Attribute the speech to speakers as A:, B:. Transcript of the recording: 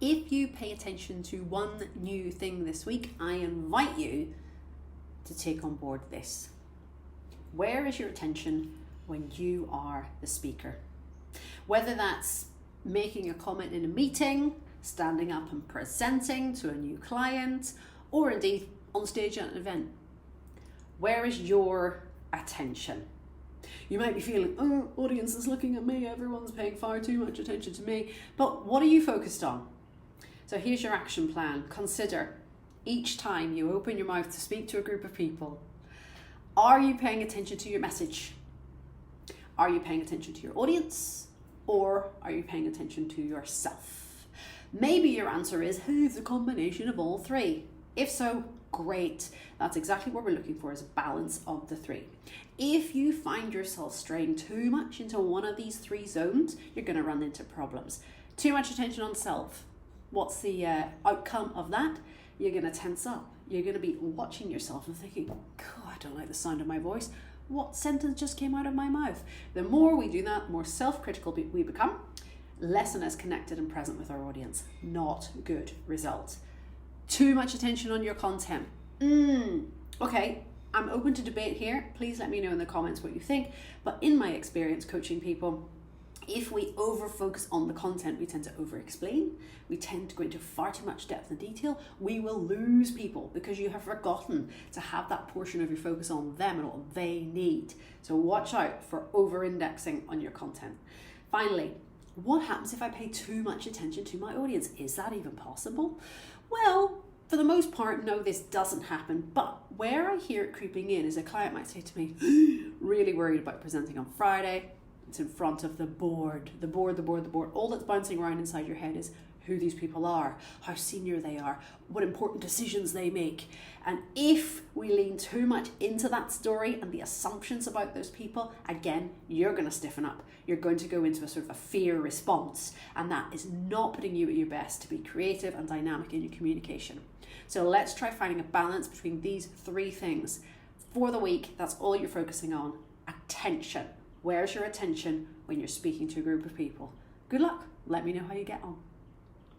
A: If you pay attention to one new thing this week, I invite you to take on board this. Where is your attention when you are the speaker? Whether that's making a comment in a meeting, standing up and presenting to a new client, or indeed on stage at an event. Where is your attention? You might be feeling, oh, audience is looking at me, everyone's paying far too much attention to me, but what are you focused on? So here's your action plan. Consider each time you open your mouth to speak to a group of people, are you paying attention to your message? Are you paying attention to your audience? Or are you paying attention to yourself? Maybe your answer is, hey, it's a combination of all three. If so, great. That's exactly what we're looking for, is a balance of the three. If you find yourself straying too much into one of these three zones, you're going to run into problems. Too much attention on self. What's the outcome of that? You're going to tense up. You're going to be watching yourself and thinking, God, I don't like the sound of my voice. What sentence just came out of my mouth? The more we do that, the more self-critical we become, less and less connected and present with our audience. Not good result. Too much attention on your content. Okay, I'm open to debate here. Please let me know in the comments what you think. But in my experience coaching people, if we over-focus on the content, we tend to over-explain. We tend to go into far too much depth and detail. We will lose people because you have forgotten to have that portion of your focus on them and what they need. So watch out for over-indexing on your content. Finally, what happens if I pay too much attention to my audience? Is that even possible? Well, for the most part, no, this doesn't happen. But where I hear it creeping in is a client might say to me, really worried about presenting on Friday. It's in front of the board. All that's bouncing around inside your head is who these people are, how senior they are, what important decisions they make. And if we lean too much into that story and the assumptions about those people, again, you're going to stiffen up. You're going to go into a sort of a fear response. And that is not putting you at your best to be creative and dynamic in your communication. So let's try finding a balance between these three things. For the week, that's all you're focusing on. Attention. Where's your attention when you're speaking to a group of people? Good luck. Let me know how you get on.